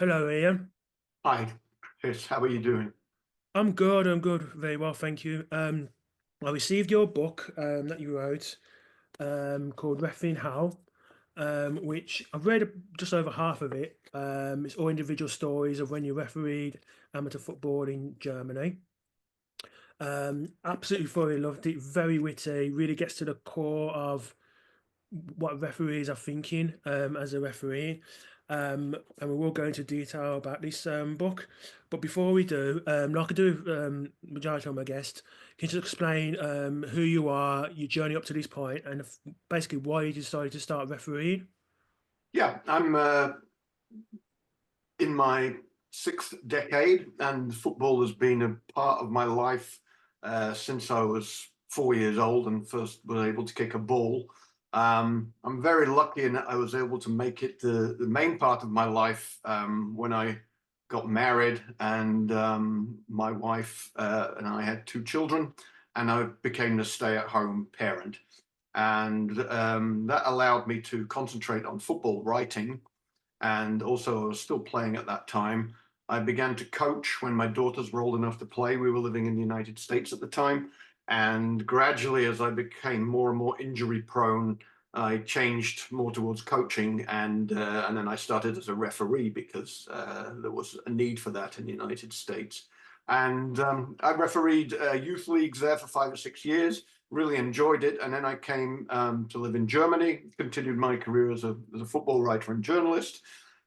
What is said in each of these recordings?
Hello, Ian. Hi, Chris. How are you doing? I'm good. I'm good. Very well, thank you. I received your book that you wrote called Refereeing How, which I've read just over half of it. It's all individual stories of when you refereed amateur football in Germany. Absolutely thoroughly loved it. Very witty. Really gets to the core of what referees are thinking as a referee. And we will go into detail about this book. But before we do, like I do majority of my guests, can you just explain who you are, your journey up to this point, and basically why you decided to start refereeing? Yeah, I'm in my sixth decade, and football has been a part of my life since I was 4 years old and first was able to kick a ball. I'm very lucky in that I was able to make it the main part of my life when I got married, and my wife and I had two children, and I became the stay-at-home parent. And that allowed me to concentrate on football writing. And also, I was still playing at that time. I began to coach when my daughters were old enough to play. We were living in the United States at the time. And gradually, as I became more and more injury prone, I changed more towards coaching, and then I started as a referee because there was a need for that in the United States. And I refereed youth leagues there for 5 or 6 years. Really enjoyed it, and then I came to live in Germany. Continued my career as a football writer and journalist,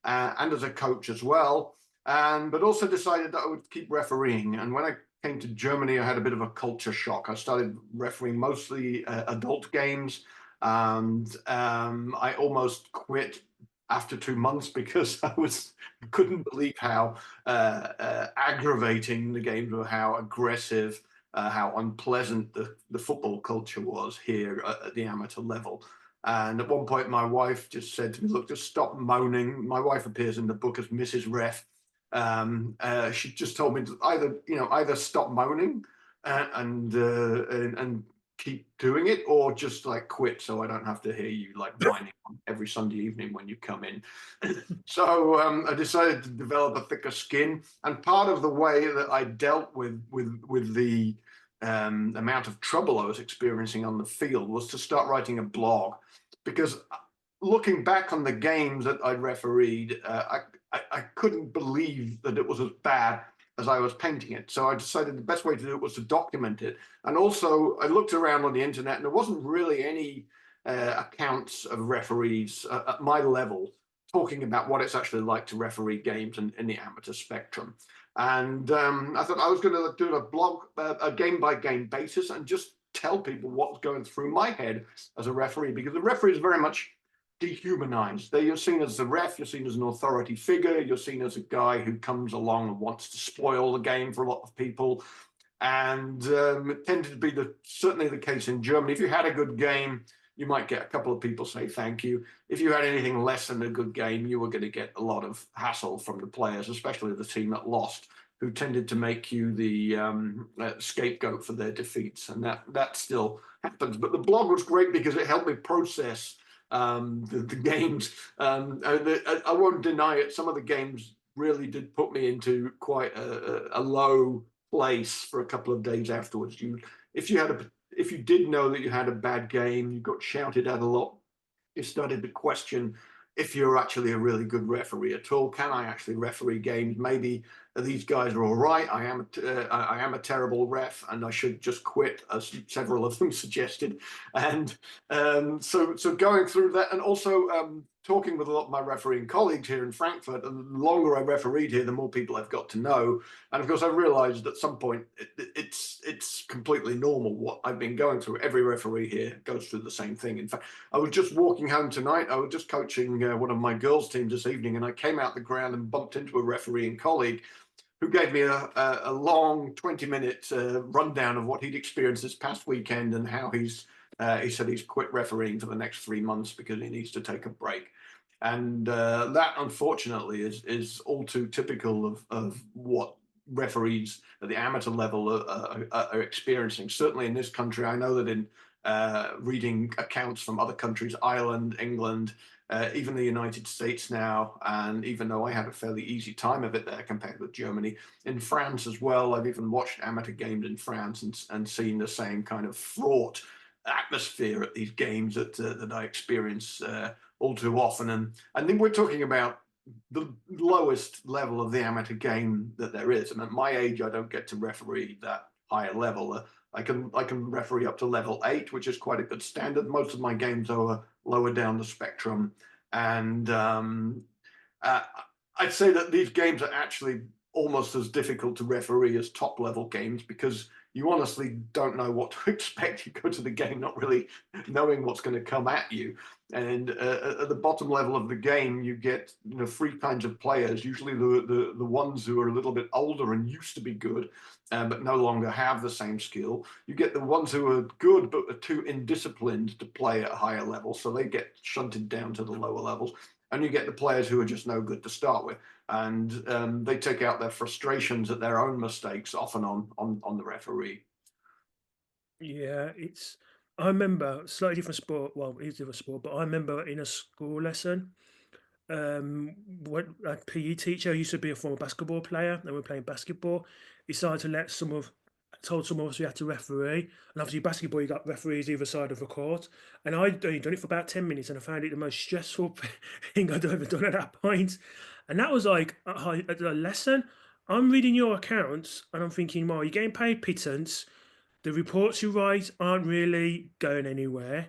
and as a coach as well. And but also decided that I would keep refereeing. And when I came to Germany, I had a bit of a culture shock. I started refereeing mostly adult games, and I almost quit after 2 months because couldn't believe how aggravating the games were, how aggressive, how unpleasant the football culture was here at the amateur level. And at one point, my wife just said to me, "Look, just stop moaning." My wife appears in the book as Mrs. Ref. She just told me to either stop moaning and keep doing it, or just like quit, so I don't have to hear you like whining every Sunday evening when you come in. So I decided to develop a thicker skin, and part of the way that I dealt with the amount of trouble I was experiencing on the field was to start writing a blog, because looking back on the games that I'd refereed, I couldn't believe that it was as bad as I was painting it. So I decided the best way to do it was to document it. And also, I looked around on the internet, and there wasn't really any accounts of referees at my level talking about what it's actually like to referee games in the amateur spectrum. And I thought I was going to do a blog, a game by game basis, and just tell people what's going through my head as a referee, because the referee is very much dehumanized. You're seen as the ref, you're seen as an authority figure, you're seen as a guy who comes along and wants to spoil the game for a lot of people. And it tended to be certainly the case in Germany. If you had a good game, you might get a couple of people say thank you. If you had anything less than a good game, you were going to get a lot of hassle from the players, especially the team that lost, who tended to make you the scapegoat for their defeats. And that still happens. But the blog was great because it helped me process the games. I won't deny it. Some of the games really did put me into quite a low place for a couple of days afterwards. If you did know that you had a bad game, you got shouted at a lot, you started to question if you're actually a really good referee at all. Can I actually referee games? Maybe these guys are all right. I am a terrible ref, and I should just quit, as several of them suggested. And so going through that, and also talking with a lot of my refereeing colleagues here in Frankfurt. And the longer I refereed here, the more people I've got to know. And of course, I realised at some point it's completely normal what I've been going through. Every referee here goes through the same thing. In fact, I was just walking home tonight. I was just coaching one of my girls' teams this evening, and I came out the ground and bumped into a refereeing colleague who gave me a long 20-minute rundown of what he'd experienced this past weekend, and how he said he's quit refereeing for the next 3 months because he needs to take a break. And that, unfortunately, is all too typical of what referees at the amateur level are experiencing. Certainly in this country, I know that in reading accounts from other countries, Ireland, England, even the United States now. And even though I had a fairly easy time of it there compared with Germany, in France as well, I've even watched amateur games in France and seen the same kind of fraught atmosphere at these games that I experience all too often. And I think we're talking about the lowest level of the amateur game that there is. And at my age, I don't get to referee that higher level. I can referee up to level 8, which is quite a good standard. Most of my games are lower down the spectrum, and I'd say that these games are actually almost as difficult to referee as top level games, because you honestly don't know what to expect. You go to the game not really knowing what's going to come at you. And at the bottom level of the game, you get 3 kinds of players, usually the ones who are a little bit older and used to be good, but no longer have the same skill. You get the ones who are good but are too indisciplined to play at a higher level, so they get shunted down to the lower levels. And you get the players who are just no good to start with, and they take out their frustrations at their own mistakes, often on the referee. Yeah, I remember slightly different sport. Well, it's a different sport, but I remember in a school lesson, what a PE teacher used to be a former basketball player, and we were playing basketball. He started to told some of us we had to referee, and obviously basketball you got referees either side of the court, and I'd only done it for about 10 minutes, and I found it the most stressful thing I'd ever done at that point. And that was like a lesson. I'm reading your accounts, and I'm thinking, well, you're getting paid pittance. The reports you write aren't really going anywhere.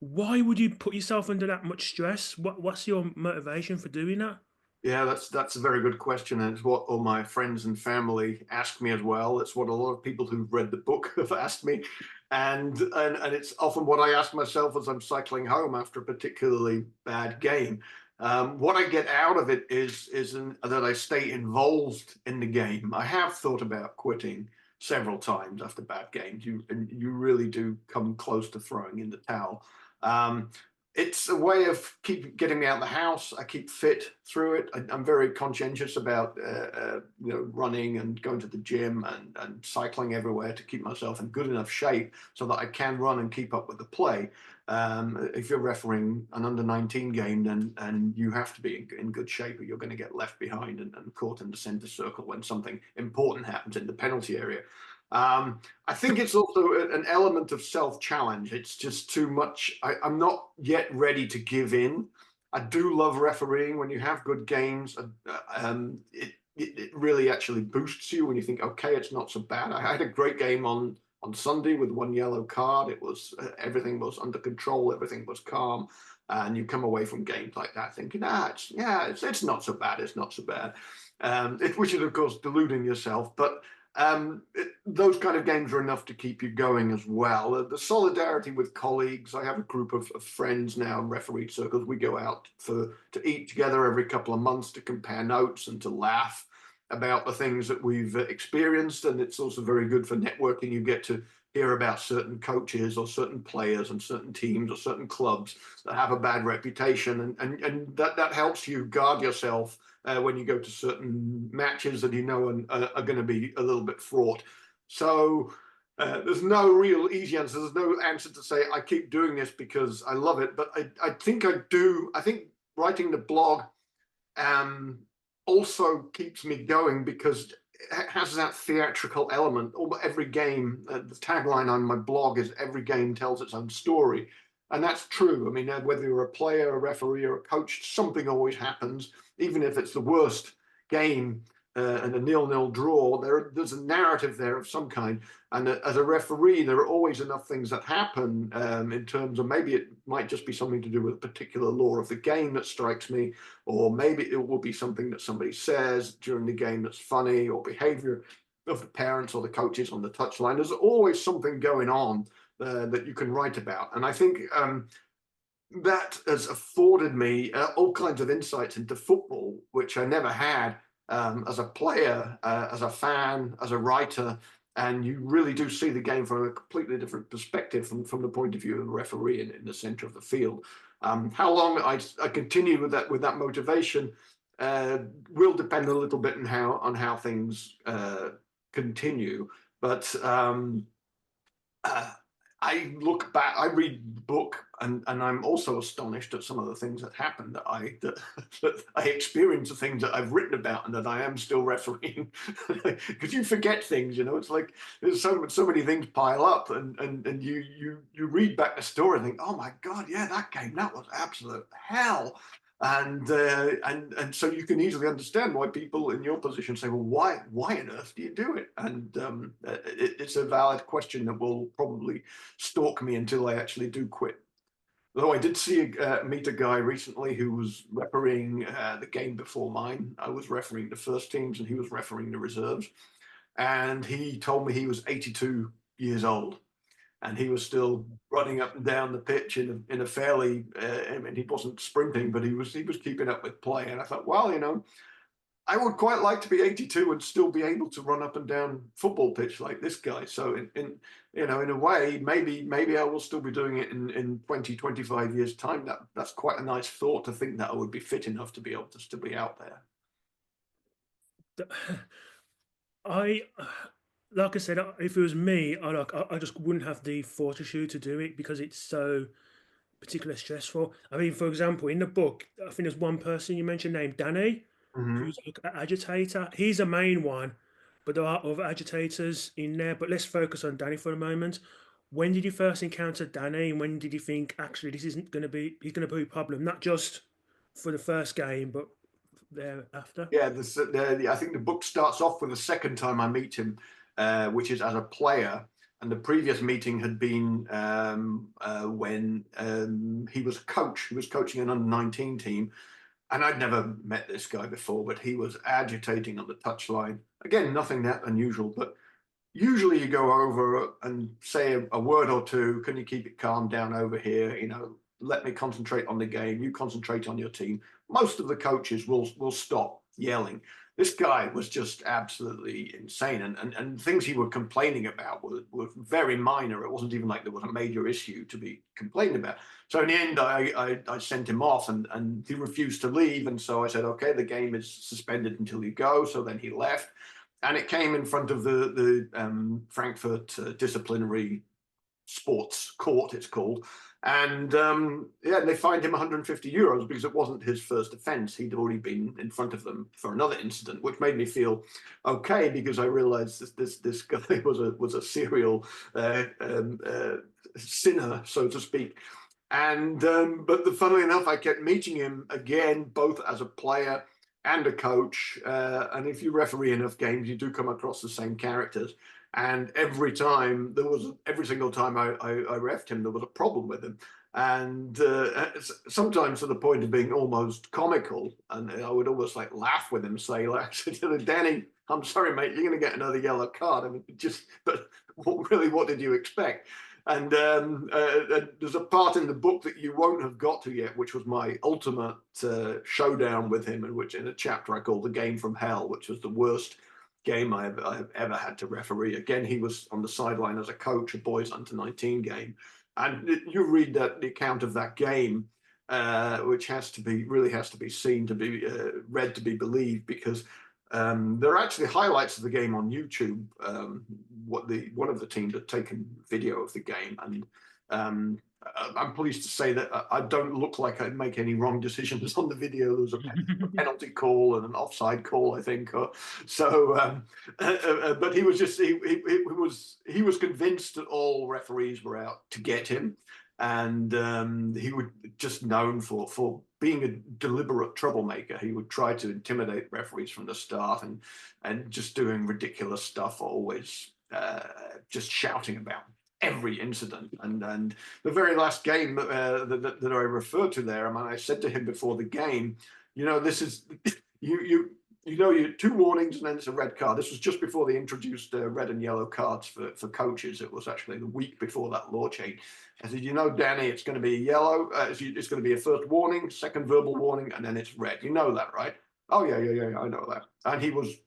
Why would you put yourself under that much stress? What's your motivation for doing that? Yeah, that's a very good question, and it's what all my friends and family ask me as well. It's what a lot of people who've read the book have asked me, and it's often what I ask myself as I'm cycling home after a particularly bad game. What I get out of it is that I stay involved in the game. I have thought about quitting several times after bad games. You really do come close to throwing in the towel. Um, it's a way of keep getting me out of the house. I keep fit through it. I'm very conscientious about running and going to the gym and cycling everywhere to keep myself in good enough shape so that I can run and keep up with the play. If you're refereeing an under-19 game, then and you have to be in good shape, or you're going to get left behind and caught in the center circle when something important happens in the penalty area. I think it's also an element of self-challenge. It's just too much. I'm not yet ready to give in. I do love refereeing when you have good games. It really actually boosts you when you think, okay, it's not so bad. I had a great game on Sunday with 1 yellow card. It was everything was under control, everything was calm, and you come away from games like that thinking, it's not so bad. It's not so bad. Which is of course deluding yourself, but those kind of games are enough to keep you going as well. The solidarity with colleagues. I have a group of friends now in referee circles. We go out to eat together every couple of months to compare notes and to laugh about the things that we've experienced. And it's also very good for networking. You get to hear about certain coaches or certain players and certain teams or certain clubs that have a bad reputation. And that helps you guard yourself when you go to certain matches that you know are going to be a little bit fraught. So there's no real easy answer. There's no answer to say I keep doing this because I love it, but I think I do. I think writing the blog also keeps me going because it has that theatrical element. Every game, the tagline on my blog is "Every game tells its own story," and that's true. I mean, whether you're a player, a referee, or a coach, something always happens. Even if it's the worst game and a 0-0 draw, there's a narrative there of some kind. And as a referee, there are always enough things that happen in terms of maybe it might just be something to do with a particular law of the game that strikes me, or maybe it will be something that somebody says during the game that's funny, or behavior of the parents or the coaches on the touchline. There's always something going on that you can write about. And I think that has afforded me all kinds of insights into football, which I never had as a player, as a fan, as a writer. And you really do see the game from a completely different perspective from the point of view of the referee in the center of the field. How long I continue with that motivation will depend a little bit on how things continue. But I look back, I read the book, and I'm also astonished at some of the things that happened that I experienced, the things that I've written about, and that I am still refereeing. Because you forget things, it's like there's so many things pile up, and you read back the story and think, oh my God, yeah, that game, that was absolute hell. And so you can easily understand why people in your position say, well, why on earth do you do it? And it's a valid question that will probably stalk me until I actually do quit. Though I did meet a guy recently who was refereeing the game before mine. I was refereeing the first teams and he was refereeing the reserves. And he told me he was 82 years old and he was still running up and down the pitch in a fairly, I mean, he wasn't sprinting, but he was keeping up with play. And I thought, well, I would quite like to be 82 and still be able to run up and down football pitch like this guy. So in a way, maybe I will still be doing it in 20, 25 years time. That's quite a nice thought, to think that I would be fit enough to be able to still be out there. I, like I said, if it was me, I just wouldn't have the fortitude to do it because it's so particularly stressful. I mean, for example, in the book, I think there's one person you mentioned named Danny, Mm-hmm. who's like an agitator. He's a main one, but there are other agitators in there. But let's focus on Danny for a moment. When did you first encounter Danny, and when did you think actually this isn't going to be he's going to be a problem, not just for the first game, but thereafter? Yeah, I think the book starts off with the second time I meet him, which is as a player. And the previous meeting had been when he was a coach. He was coaching an under-19 team. And I'd never met this guy before, but he was agitating on the touchline. Again, nothing that unusual, but usually you go over and say a word or two. Can you keep it calm down over here? Let me concentrate on the game. You concentrate on your team. Most of the coaches will stop yelling. This guy was just absolutely insane, and things he was complaining about were very minor. It wasn't even like there was a major issue to be complaining about. So in the end, I sent him off, and he refused to leave. And so I said, okay, the game is suspended until you go. So then he left, and it came in front of the Frankfurt disciplinary sports court, it's called. And yeah, they fined him 150 euros because it wasn't his first offence. He'd already been in front of them for another incident, which made me feel okay, because I realised this guy was a serial sinner, so to speak. And but funnily enough, I kept meeting him again, both as a player and a coach. And if you referee enough games, you do come across the same characters. And every single time I refed him, there was a problem with him. And sometimes to the point of being almost comical. And I would almost like laugh with him, say, like, Danny, I'm sorry, mate, you're going to get another yellow card. I mean, but really, what did you expect? And there's a part in the book that you won't have got to yet, which was my ultimate showdown with him, in a chapter I called "The Game from Hell," which was the worst game I've ever had to referee. Again, he was on the sideline as a coach, a boys under-19 game, and you read the account of that game, which really has to be seen, to be read, to be believed, because there are actually highlights of the game on YouTube. One of the teams had taken video of the game, and I'm pleased to say that I don't look like I make any wrong decisions on the video. There was a penalty call and an offside call, I think. But he was convinced that all referees were out to get him, and he was just known for being a deliberate troublemaker. He would try to intimidate referees from the start, and just doing ridiculous stuff, always just shouting about every incident. And the very last game that I referred to there, I mean, I said to him before the game, this is you 2 warnings and then it's a red card. This was just before they introduced red and yellow cards for coaches. It was actually the week before that law change. I said, Danny, it's going to be a yellow. It's going to be a first warning, second verbal warning, and then it's red. You know that, right? Oh yeah, I know that. And he was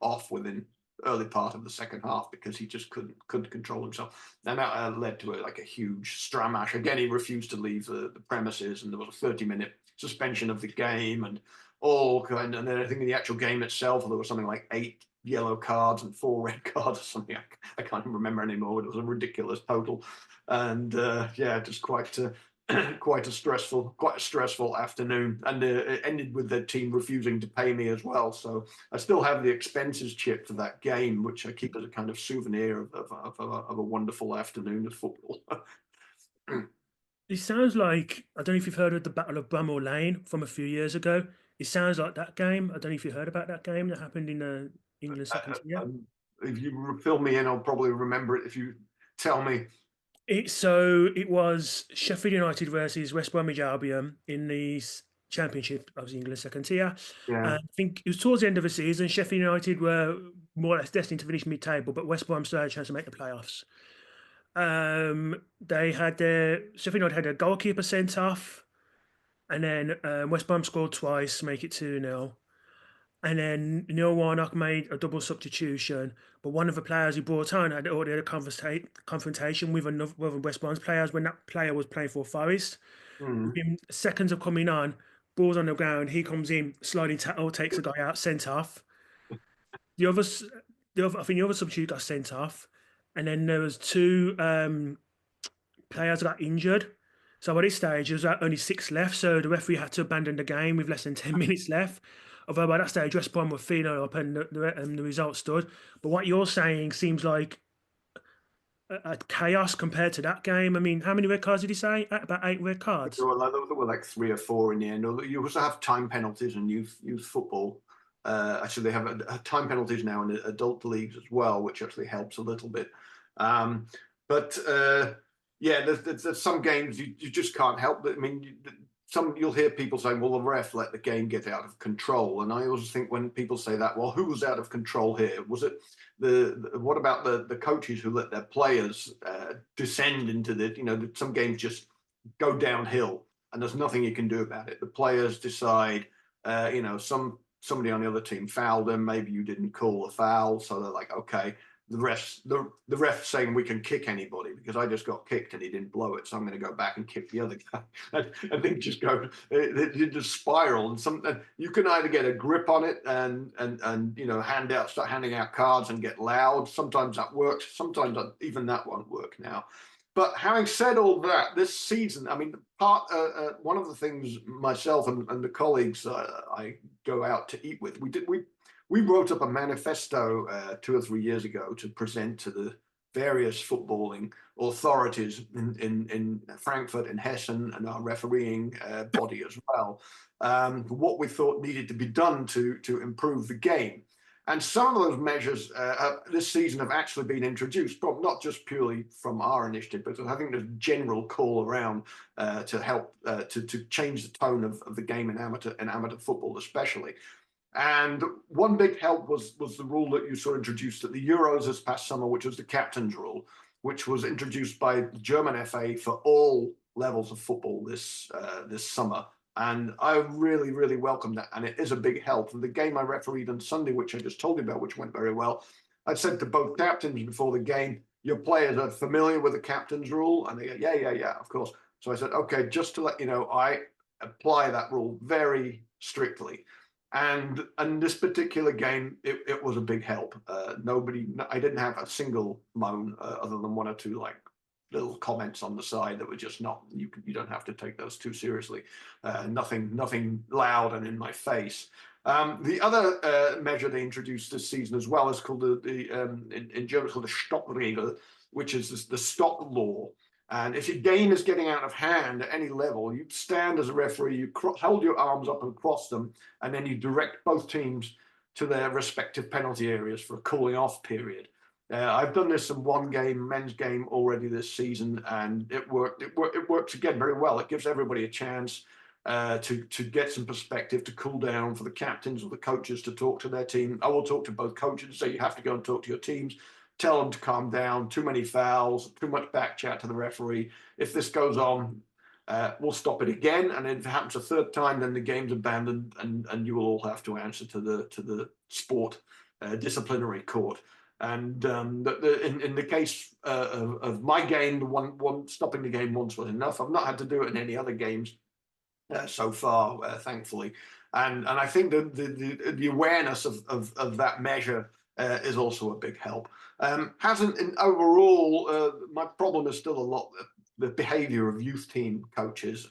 off within early part of the second half because he just couldn't control himself. And that led to a huge stramash. Again, he refused to leave the premises, and there was a 30-minute suspension of the game, and then I think in the actual game itself there was something like 8 yellow cards and 4 red cards or something. I can't even remember anymore. It was a ridiculous total, and yeah, just quite a stressful afternoon, and it ended with the team refusing to pay me as well. So I still have the expenses chip for that game, which I keep as a kind of souvenir of a wonderful afternoon of football. It sounds like, I don't know if you've heard of the Battle of Bramall Lane from a few years ago. It sounds like that game. I don't know if you heard about that game that happened in England second tier. If you fill me in, I'll probably remember it if you tell me. It was Sheffield United versus West Bromwich Albion in the Championship of the England second tier. Yeah. And I think it was towards the end of the season. Sheffield United were more or less destined to finish mid-table, but West Brom still had a chance to make the playoffs. They had their Sheffield United had their goalkeeper sent off, and then West Brom scored twice, make it 2-0. And then Neil Warnock made a double substitution, but one of the players he brought on had already had a confrontation with another one of West Brom's players when that player was playing for Forest. Mm. Within seconds of coming on, ball's on the ground, he comes in, sliding tackle, takes the guy out, sent off. The others, I think the other substitute got sent off, and then there was two players got injured. So at this stage, there was only 6 left, so the referee had to abandon the game with less than 10 minutes left. Although by that stage, West Brom were feeling up and the result stood. But what you're saying seems like a chaos compared to that game. I mean, how many red cards did he say? About 8 red cards. There were like 3 or 4 in the end. You also have time penalties in youth football. Actually, they have time penalties now in adult leagues as well, which actually helps a little bit. But yeah, there's some games you just can't help. I mean, you'll hear people saying, "Well, the ref let the game get out of control," and I always think when people say that, well, who was out of control here? Was it what about the coaches who let their players descend into some games just go downhill and there's nothing you can do about it. The players decide, somebody on the other team fouled them. Maybe you didn't call a foul, so they're like, okay. The ref saying we can kick anybody because I just got kicked and he didn't blow it, so I'm going to go back and kick the other guy. And they just it just spiral. And you can either get a grip on it and start handing out cards and get loud. Sometimes that works. Sometimes even that won't work now. But having said all that, this season, I mean, one of the things myself and the colleagues I go out to eat with, we wrote up a manifesto 2 or 3 years ago to present to the various footballing authorities in Frankfurt and Hessen and our refereeing body as well, what we thought needed to be done to improve the game. And some of those measures this season have actually been introduced, but not just purely from our initiative, but I think there's a general call around to help to change the tone of the game in amateur football especially. And one big help was the rule that you saw introduced at the Euros this past summer, which was the captain's rule, which was introduced by the German FA for all levels of football this summer. And I really, really welcome that. And it is a big help. And the game I refereed on Sunday, which I just told you about, which went very well, I said to both captains before the game, your players are familiar with the captain's rule? And they go, yeah, of course. So I said, okay, just to let you know, I apply that rule very strictly. And in this particular game, it was a big help. I didn't have a single moan other than 1 or 2 like little comments on the side that were just not, you don't have to take those too seriously. Nothing loud and in my face. The other measure they introduced this season as well is called in German it's called the Stoppregel, which is the stop law. And if your game is getting out of hand at any level, you stand as a referee, you hold your arms up and cross them, and then you direct both teams to their respective penalty areas for a cooling off period. I've done this in one men's game already this season, and it worked. It works again very well. It gives everybody a chance to get some perspective, to cool down, for the captains or the coaches to talk to their team. I will talk to both coaches, so you have to go and talk to your teams. Tell them to calm down. Too many fouls, too much back chat to the referee. If this goes on, we'll stop it again. And if it happens a 3rd time, then the game's abandoned, and you will all have to answer to the sport disciplinary court. And in the case of my game, the one stopping the game once was enough. I've not had to do it in any other games so far, thankfully. And I think the awareness of that measure is also a big help. Hasn't in overall, my problem is still a lot the behavior of youth team coaches.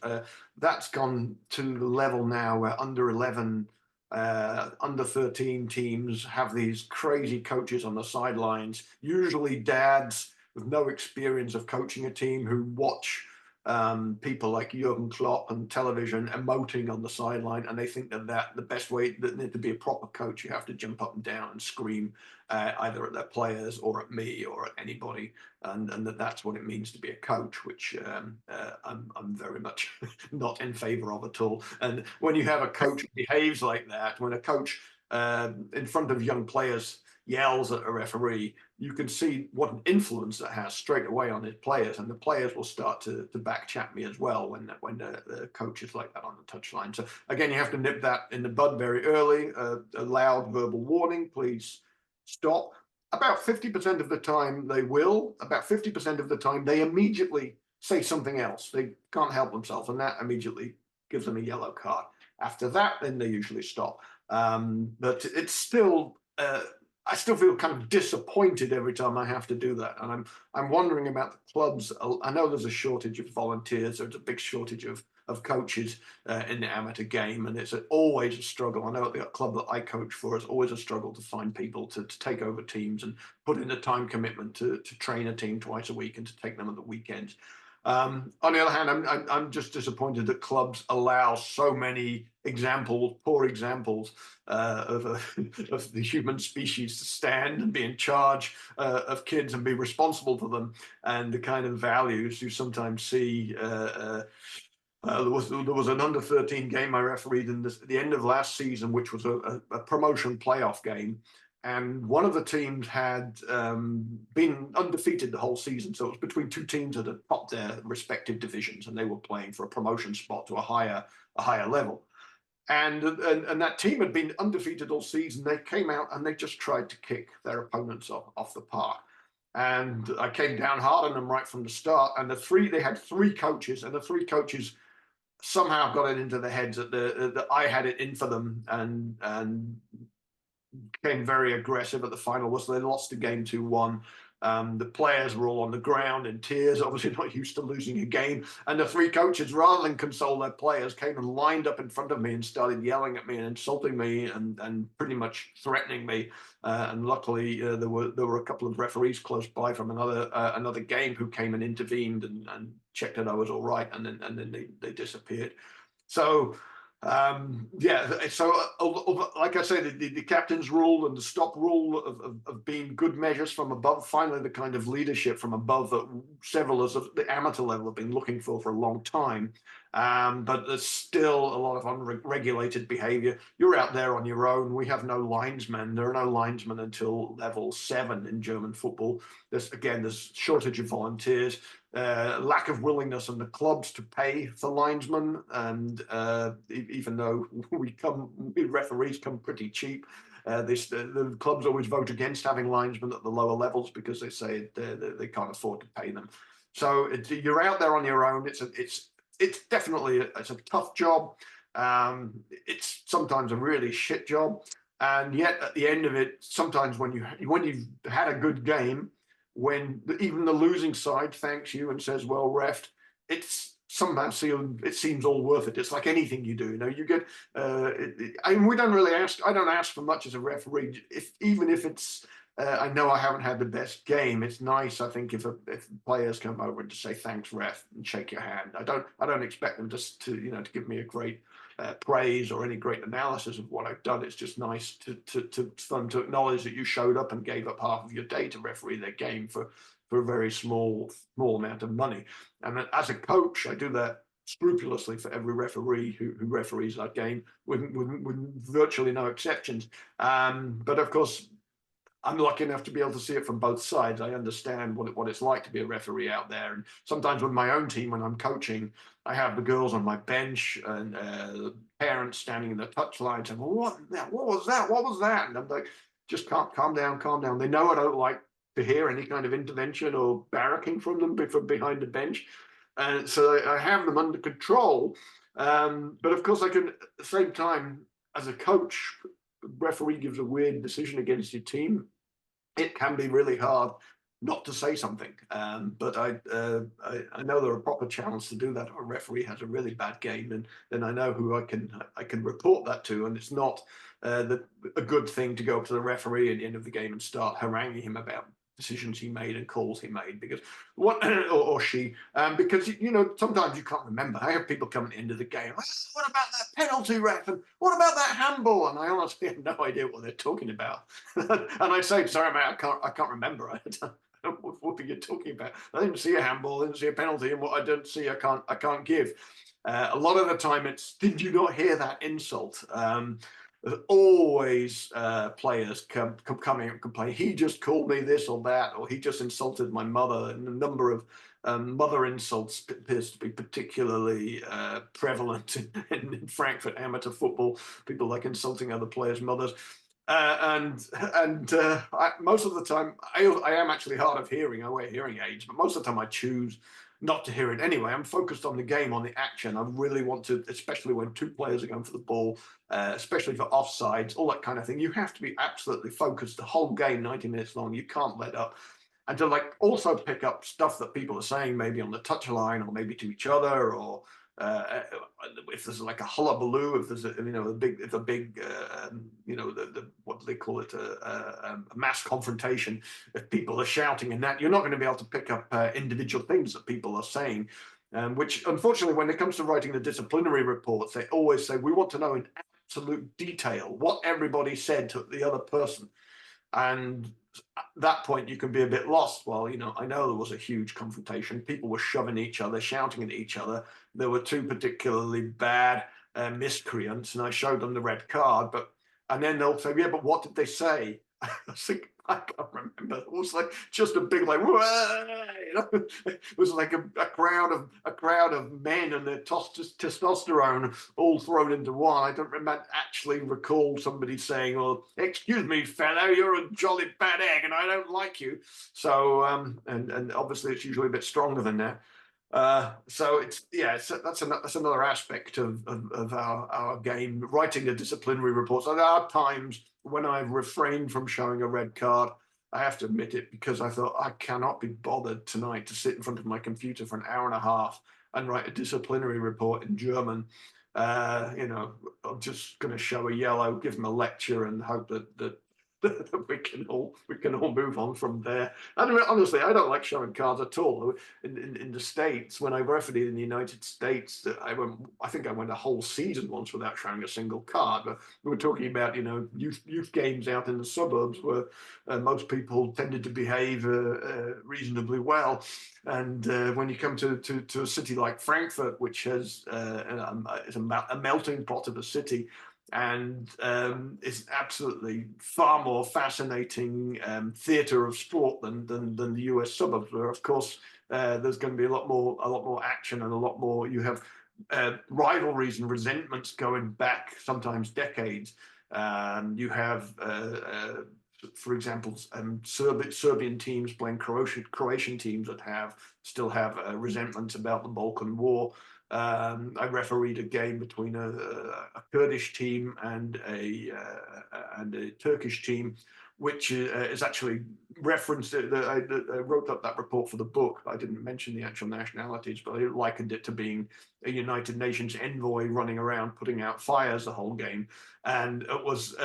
That's gone to the level now where under 11, under 13 teams have these crazy coaches on the sidelines, usually dads with no experience of coaching a team who watch people like Jurgen Klopp and television emoting on the sideline, and they think that the best way that to be a proper coach, you have to jump up and down and scream either at their players or at me or at anybody, and that's what it means to be a coach, which I'm very much not in favour of at all. And when you have a coach who behaves like that, when a coach in front of young players yells at a referee, you can see what an influence that has straight away on his players, and the players will start to back chat me as well when the coach is like that on the touchline. So again, you have to nip that in the bud very early. A loud verbal warning, please stop. About 50% of the time they will. About 50% of the time they immediately say something else. They can't help themselves, and that immediately gives them a yellow card. After that, then they usually stop. But it's still. I still feel kind of disappointed every time I have to do that, and I'm wondering about the clubs. I know there's a shortage of volunteers. There's a big shortage of coaches in the amateur game, and it's always a struggle. I know at the club that I coach for, it's always a struggle to find people to take over teams and put in the time commitment to train a team twice a week and to take them at the weekends. On the other hand, I'm just disappointed that clubs allow so many poor examples of the human species to stand and be in charge of kids and be responsible for them, and the kind of values you sometimes see. There was an under 13 game I refereed at the end of last season, which was a promotion playoff game. And one of the teams had been undefeated the whole season. So it was between two teams that had topped their respective divisions, and they were playing for a promotion spot to a higher level. And that team had been undefeated all season. They came out and they just tried to kick their opponents off the park. And I came down hard on them right from the start. And they had three coaches, and the three coaches somehow got it into their heads that I had it in for them, and became very aggressive at the final. Was they lost the game 2-1. The players were all on the ground in tears, obviously not used to losing a game. And the three coaches, rather than console their players, came and lined up in front of me and started yelling at me and insulting me and pretty much threatening me. And luckily, there were a couple of referees close by from another game who came and intervened and checked that I was all right, and then they disappeared. So like I say, the captain's rule and the stop rule of being good measures from above, finally the kind of leadership from above that several of the amateur level have been looking for a long time. But there's still a lot of unregulated behavior. You're out there on your own. We have no linesmen. There are no linesmen until level 7 in German football. There's shortage of volunteers. Lack of willingness in the clubs to pay for linesmen, and even though we referees come pretty cheap, the clubs always vote against having linesmen at the lower levels because they say they can't afford to pay them. So you're out there on your own. It's definitely a tough job. It's sometimes a really shit job, and yet at the end of it, sometimes when you've had a good game, when even the losing side thanks you and says, well reffed, it's somehow it seems all worth it. It's like anything you do, you get, I mean, I don't ask for much as a referee, even if it's, I know I haven't had the best game. It's nice, I think, if players come over and just say thanks, ref, and shake your hand. I don't expect them just to give me a great praise or any great analysis of what I've done. It's just nice for them to acknowledge that you showed up and gave up half of your day to referee their game for a very small amount of money. And as a coach, I do that scrupulously for every referee who referees that game, with virtually no exceptions. But of course, I'm lucky enough to be able to see it from both sides. I understand what it's like to be a referee out there. And sometimes with my own team, when I'm coaching, I have the girls on my bench and the parents standing in the touchline saying, well, what was that? What was that? And I'm like, just calm down. They know I don't like to hear any kind of intervention or barracking from them from behind the bench. And so I have them under control. But of course, I can, at the same time, as a coach, referee gives a weird decision against your team, it can be really hard not to say something. But I know there are proper channels to do that. If a referee has a really bad game, and then I know who I can report that to, and it's not a good thing to go up to the referee at the end of the game and start haranguing him about decisions he made and calls he made, because what or she, because sometimes you can't remember. I have people come at the end of the game, what about that penalty, ref, and what about that handball, and I honestly have no idea what they're talking about. And I say, sorry mate, I can't remember. What are you talking about? I didn't see a handball, I didn't see a penalty, and what I don't see, I can't give. A lot of the time, it's, did you not hear that insult? There's always players coming and complaining. He just called me this or that, or he just insulted my mother. And a number of mother insults appears to be particularly prevalent in Frankfurt amateur football. People like insulting other players' mothers. Most of the time, I am actually hard of hearing. I wear hearing aids, but most of the time I choose not to hear it anyway. I'm focused on the game, on the action. I really want to, especially when two players are going for the ball, especially for offsides, all that kind of thing. You have to be absolutely focused the whole game, 90 minutes long. You can't let up. And to also pick up stuff that people are saying, maybe on the touchline or maybe to each other, or if there's like a hullabaloo, if there's a big what do they call it, a mass confrontation, if people are shouting and that, you're not going to be able to pick up individual things that people are saying, which unfortunately, when it comes to writing the disciplinary reports, they always say, we want to know in absolute detail what everybody said to the other person. And at that point, you can be a bit lost. Well, I know there was a huge confrontation. People were shoving each other, shouting at each other. There were two particularly bad miscreants, and I showed them the red card. And then they'll say, "Yeah, but what did they say?" I think, I can't remember. It was like just a big it was like a crowd of men and their testosterone all thrown into one. I don't actually recall somebody saying, "Well, excuse me, fellow, you're a jolly bad egg, and I don't like you." So and obviously it's usually a bit stronger than that. So that's another aspect of our game, writing the disciplinary reports. There are times when I've refrained from showing a red card. I have to admit it, because I thought, I cannot be bothered tonight to sit in front of my computer for an hour and a half and write a disciplinary report in German. I'm just going to show a yellow, give them a lecture, and hope that we can all move on from there. And honestly, I don't like showing cards at all. In the States, when I refereed in the United States, I think I went a whole season once without showing a single card. But we were talking about youth games out in the suburbs where most people tended to behave reasonably well. And when you come to a city like Frankfurt, which is a melting pot of a city, and it's absolutely far more fascinating theatre of sport than the US suburbs, where of course there's going to be a lot more action, and a lot more, you have rivalries and resentments going back sometimes decades. You have for example, Serbian teams playing Croatian teams that still have resentments about the Balkan War. I refereed a game between a Kurdish team and a Turkish team, which is actually referenced. I wrote up that report for the book. I didn't mention the actual nationalities, but I likened it to being a United Nations envoy running around putting out fires the whole game, and it was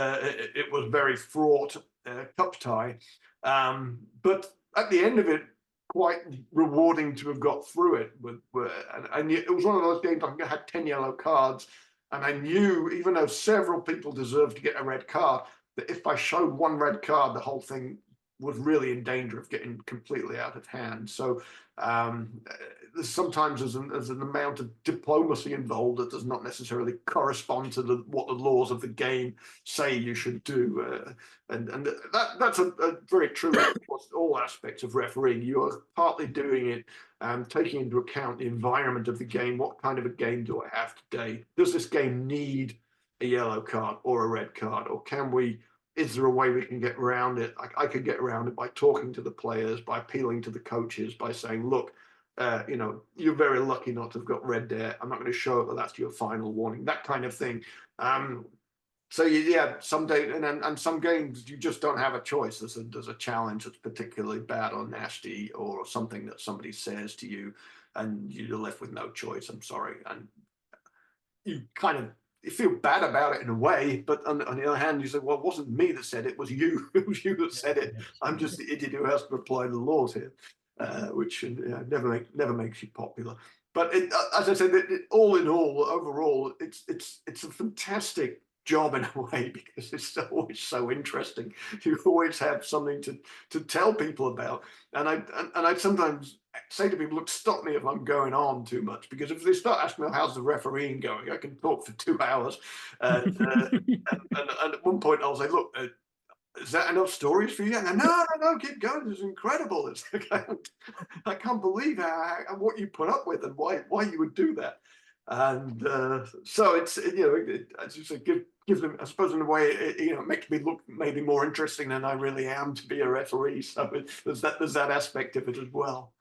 very fraught cup tie. But at the end of it, quite rewarding to have got through it. And it was one of those games I had 10 yellow cards, and I knew, even though several people deserved to get a red card, that if I showed one red card, the whole thing was really in danger of getting completely out of hand. So sometimes there's an amount of diplomacy involved that does not necessarily correspond to what the laws of the game say you should do. And that's a very true across all aspects of refereeing. You are partly doing it, taking into account the environment of the game. What kind of a game do I have today? Does this game need a yellow card or a red card? Or is there a way we can get around it? I could get around it by talking to the players, by appealing to the coaches, by saying, look, you're very lucky not to have got red there. I'm not going to show it, but that's your final warning, that kind of thing. So yeah, some day and some games you just don't have a choice. There's a challenge that's particularly bad or nasty, or something that somebody says to you, and you're left with no choice. I'm sorry, and you kind of you feel bad about it in a way, but on the other hand, you say, well, it wasn't me that said it, it was you. It was you that said it. I'm just the idiot who has to apply the laws here, which never makes you popular. But as I said, all in all, overall, it's a fantastic job in a way, because it's always so interesting. You always have something to tell people about, and I sometimes say to people, look, stop me if I'm going on too much, because if they start asking me, how's the refereeing going, I can talk for 2 hours. And at one point I'll say, look, is that enough stories for you? And no, keep going. It's incredible. It's like, I can't believe what you put up with and why you would do that. And so it's, as you say, give them, I suppose, in a way, it makes me look maybe more interesting than I really am to be a referee. So there's that aspect of it as well.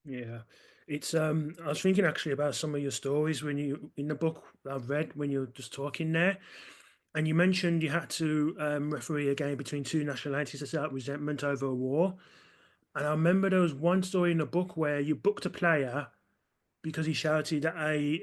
Yeah, it's I was thinking actually about some of your stories when you in the book I've read when you're just talking there, and you mentioned you had to referee a game between two nationalities to set up resentment over a war. And I remember there was one story in the book where you booked a player because he shouted at a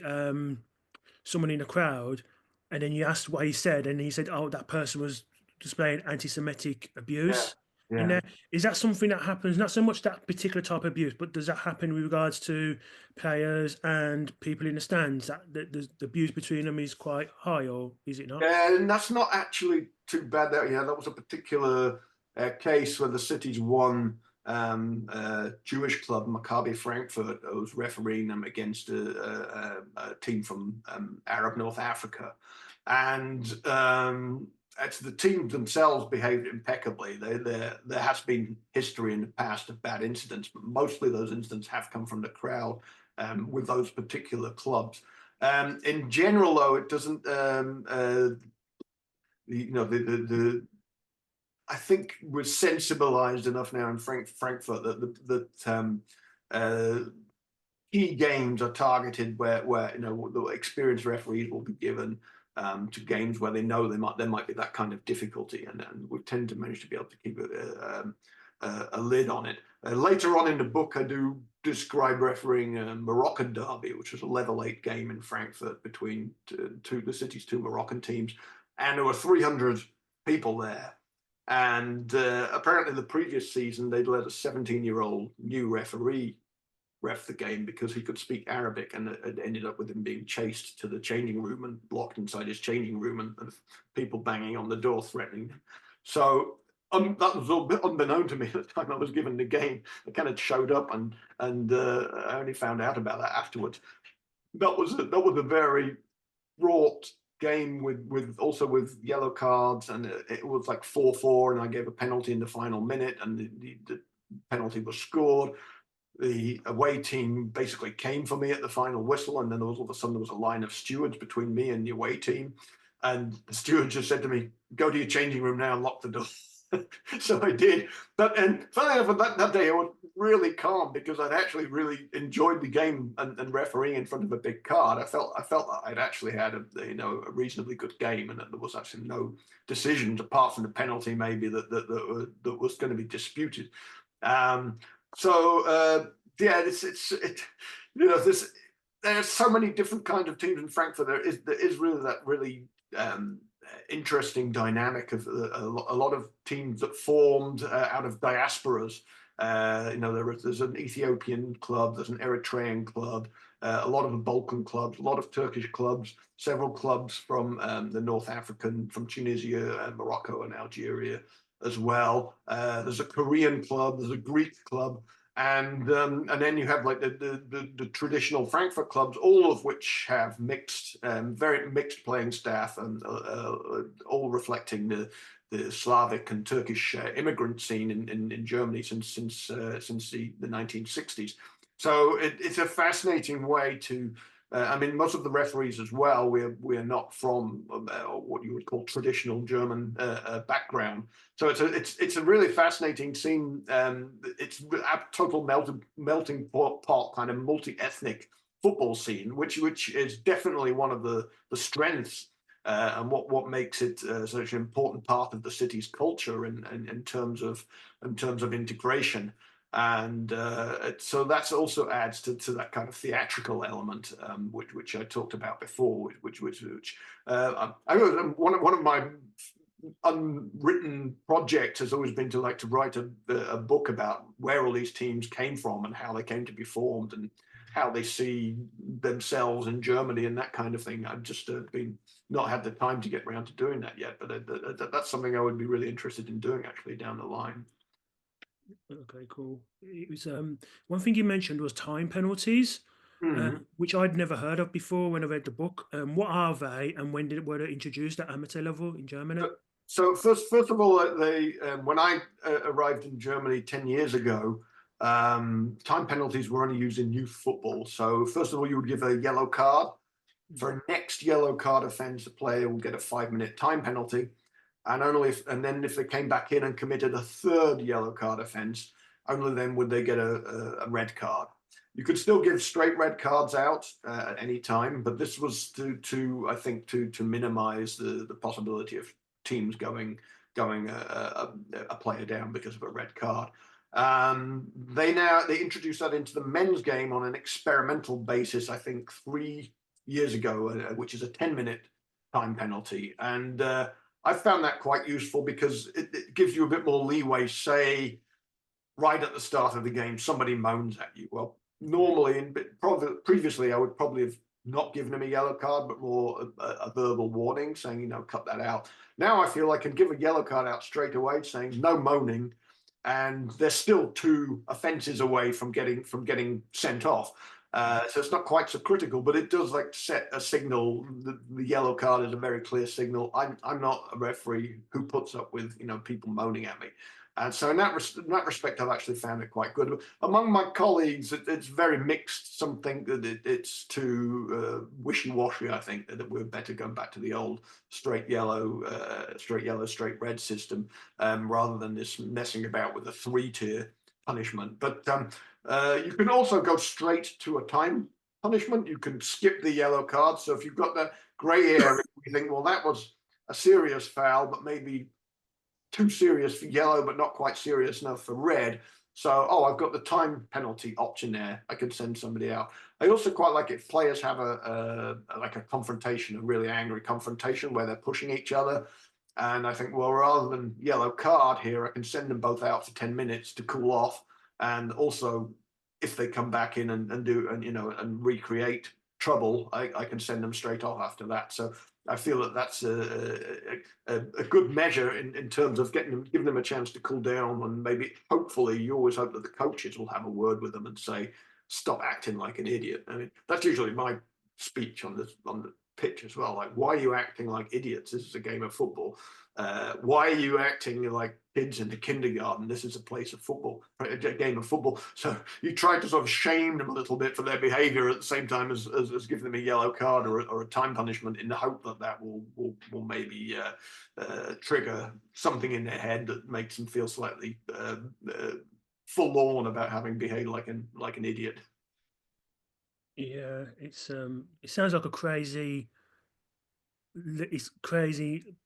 someone in the crowd, and then you asked what he said, and he said, "Oh, that person was displaying anti-Semitic Yeah, abuse." In yeah. there, is that something that happens? Not so much that particular type of abuse, but does that happen with regards to players and people in the stands? That the abuse between them is quite high, or is it not? And that's not actually too bad. That was a particular case where the city's one Jewish club, Maccabi Frankfurt, was refereeing them against a team from Arab North Africa, and it's the team themselves behaved impeccably. There has been history in the past of bad incidents, but mostly those incidents have come from the crowd with those particular clubs. In general, though, it doesn't. I think we're sensibilized enough now in Frankfurt that uh, key games are targeted where the experienced referees will be given to games where they know there might be that kind of difficulty, and we tend to manage to be able to keep a lid on it. Later on in the book, I do describe refereeing a Moroccan derby, which was a level 8 game in Frankfurt between the city's two Moroccan teams, and there were 300 people there. And apparently, the previous season, they'd let a 17-year-old new referee ref the game because he could speak Arabic, and it ended up with him being chased to the changing room and locked inside his changing room, and people banging on the door threatening him. So that was all unbeknown to me at the time I was given the game. I kind of showed up, and I only found out about that afterwards. That was a very fraught game with yellow cards, and it was like 4-4, and I gave a penalty in the final minute, and the penalty was scored. The away team basically came for me at the final whistle, and then all of a sudden there was a line of stewards between me and the away team, and the steward just said to me, "Go to your changing room now and lock the door." So I did. And funny enough, that day I was really calm because I'd actually really enjoyed the game and refereeing in front of a big crowd. I felt that I'd actually had a reasonably good game, and that there was actually no decisions apart from the penalty maybe that was going to be disputed. Yeah, there's so many different kinds of teams in Frankfurt. There is really that really interesting dynamic of a lot of teams that formed out of diasporas. There's an Ethiopian club, there's an Eritrean club, a lot of the Balkan clubs, a lot of Turkish clubs, several clubs from the North African, from Tunisia, Morocco, and Algeria as well. There's a Korean club, there's a Greek club, and then you have like the traditional Frankfurt clubs, all of which have very mixed playing staff, and all reflecting the Slavic and Turkish immigrant scene in Germany since the 1960s. So it's a fascinating way to. I mean, most of the referees as well, we're not from what you would call traditional German background. So it's a really fascinating scene. It's a total melting pot kind of multi-ethnic football scene, which is definitely one of the strengths and what makes it such an important part of the city's culture in terms of integration. And so that's also adds to that kind of theatrical element, which I talked about before, which I know one of my unwritten project has always been to write a book about where all these teams came from and how they came to be formed and how they see themselves in Germany and that kind of thing. I've just been not had the time to get around to doing that yet, but that's something I would be really interested in doing actually down the line. Okay, cool. It was one thing you mentioned was time penalties, Mhm. which I'd never heard of before when I read the book. What are they, and were they introduced at amateur level in Germany? So first of all, they when I arrived in Germany 10 years ago, time penalties were only used in youth football. So first of all, you would give a yellow card. For a next yellow card offence, the player will get a 5-minute time penalty, and then if they came back in and committed a third yellow card offence, only then would they get a red card. You could still give straight red cards out at any time, but this was I think to minimise the possibility of teams going a player down because of a red card. They introduced that into the men's game on an experimental basis, I think 3 years ago, which is a 10-minute time penalty. And I found that quite useful because it gives you a bit more leeway. Say, right at the start of the game, somebody moans at you. Well, normally, previously, I would probably have not given him a yellow card, but more a verbal warning saying, cut that out. Now I feel I can give a yellow card out straight away saying no moaning, and they're still 2 offences away from getting sent off. So it's not quite so critical, but it does set a signal. The yellow card is a very clear signal. I'm not a referee who puts up with people moaning at me. And so in that respect, I've actually found it quite good. Among my colleagues, it's very mixed. Some think that it's too wishy-washy. I think that we're better going back to the old straight yellow, straight red system, rather than this messing about with a 3-tier punishment. But you can also go straight to a time punishment. You can skip the yellow card. So if you've got the grey area, you think, well, that was a serious foul, but maybe too serious for yellow, but not quite serious enough for red. So, I've got the time penalty option there. I can send somebody out. I also quite like if players have a confrontation, a really angry confrontation where they're pushing each other. And I think, well, rather than yellow card here, I can send them both out for 10 minutes to cool off. And also, if they come back in and recreate trouble, I can send them straight off after that. So I feel that that's a good measure in terms of giving them a chance to cool down, and maybe hopefully you always hope that the coaches will have a word with them and say, stop acting like an idiot. I mean, that's usually my speech on the pitch as well. Like, why are you acting like idiots? This is a game of football. Why are you acting like kids in the kindergarten? This is a place of football, a game of football. So you try to sort of shame them a little bit for their behaviour at the same time as giving them a yellow card or a time punishment, in the hope that will maybe trigger something in their head that makes them feel slightly forlorn about having behaved like an idiot. Yeah, it sounds like it's crazy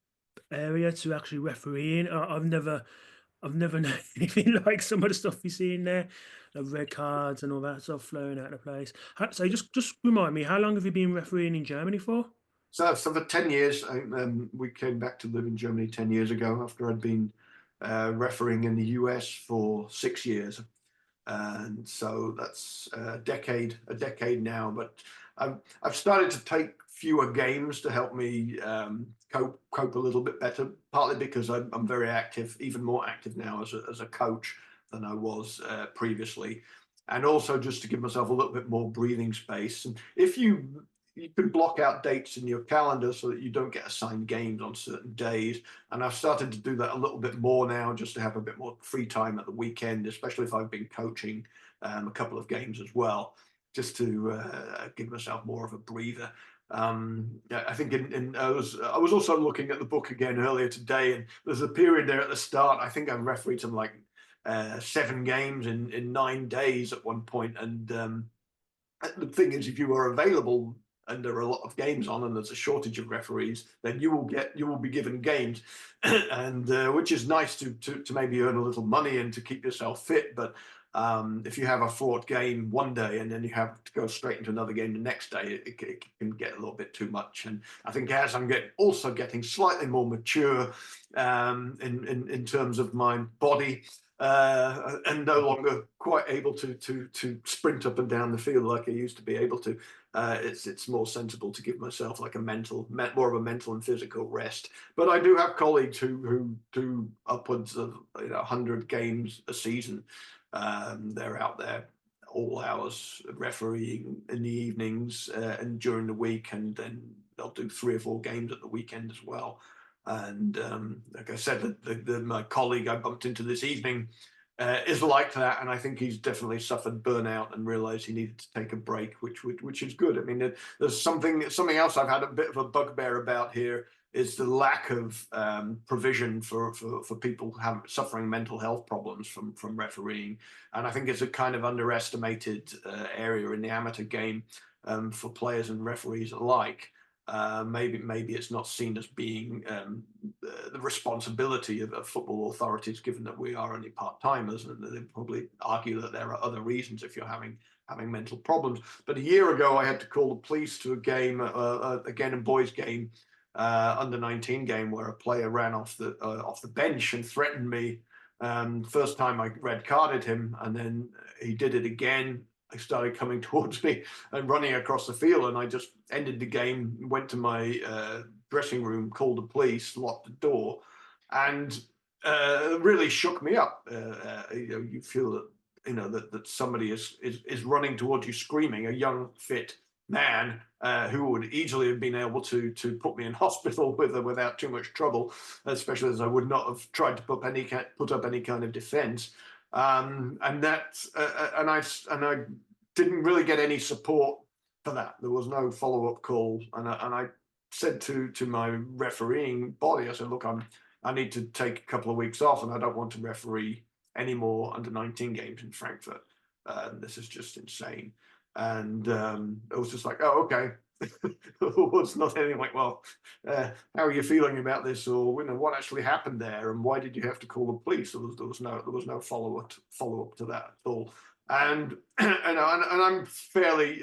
area to actually referee in. I've never known anything like some of the stuff you see in there, the red cards and all that stuff flowing out of place. So just remind me, how long have you been refereeing in Germany for? So for 10 years, we came back to live in Germany 10 years ago after I'd been refereeing in the US for 6 years. And so that's a decade now. But I've started to take fewer games to help me cope a little bit better, partly because I'm very active, even more active now as a coach than I was previously. And also just to give myself a little bit more breathing space. And if you can block out dates in your calendar so that you don't get assigned games on certain days. And I've started to do that a little bit more now, just to have a bit more free time at the weekend, especially if I've been coaching a couple of games as well, just to give myself more of a breather. I think I was also looking at the book again earlier today, and there's a period there at the start. I think I refereed some 7 games in 9 days at one point, and the thing is, if you were available and there are a lot of games on, and there's a shortage of referees, then you will be given games, and which is nice to maybe earn a little money and to keep yourself fit. But if you have a fought game one day and then you have to go straight into another game the next day, it can get a little bit too much. And I think as I'm also getting slightly more mature in terms of my body, and no longer quite able to sprint up and down the field like I used to be able to. It's more sensible to give myself like more of a mental and physical rest. But I do have colleagues who do upwards of 100 games a season. They're out there all hours refereeing in the evenings and during the week, and then they'll do 3 or 4 games at the weekend as well. And like I said, my colleague I bumped into this evening is like that, and I think he's definitely suffered burnout and realized he needed to take a break, which is good. I mean, there's something else I've had a bit of a bugbear about here is the lack of provision for people suffering mental health problems from refereeing, and I think it's a kind of underestimated area in the amateur game for players and referees alike. Maybe it's not seen as being the responsibility of football authorities, given that we are only part-timers, and they probably argue that there are other reasons if you're having mental problems. But a year ago, I had to call the police to a game, again a boys' game, under 19 game, where a player ran off the bench and threatened me. First time I red carded him, and then he did it again. He started coming towards me and running across the field, and I just ended the game, went to my dressing room, called the police, locked the door, and really shook me up. You feel that that somebody is running towards you screaming, a young, fit man who would easily have been able to put me in hospital without too much trouble, especially as I would not have tried to put up any kind of defense. And I didn't really get any support for that. There was no follow-up call, and I said to my refereeing body, I said, look, I need to take a couple of weeks off, and I don't want to referee any more under 19 games in Frankfurt. This is just insane. And it was just like, oh, okay. It was not anything like, well, how are you feeling about this, or what actually happened there, and why did you have to call the police? There was no follow up to that at all. And and I'm fairly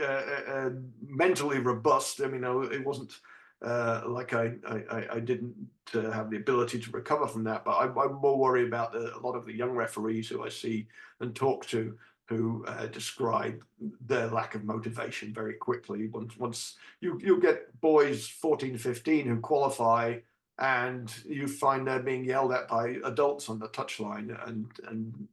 mentally robust. I mean, it wasn't like I didn't have the ability to recover from that, but I'm more worried about a lot of the young referees who I see and talk to, who describe their lack of motivation very quickly. Once you get boys 14, 15 who qualify, and you find they're being yelled at by adults on the touchline, and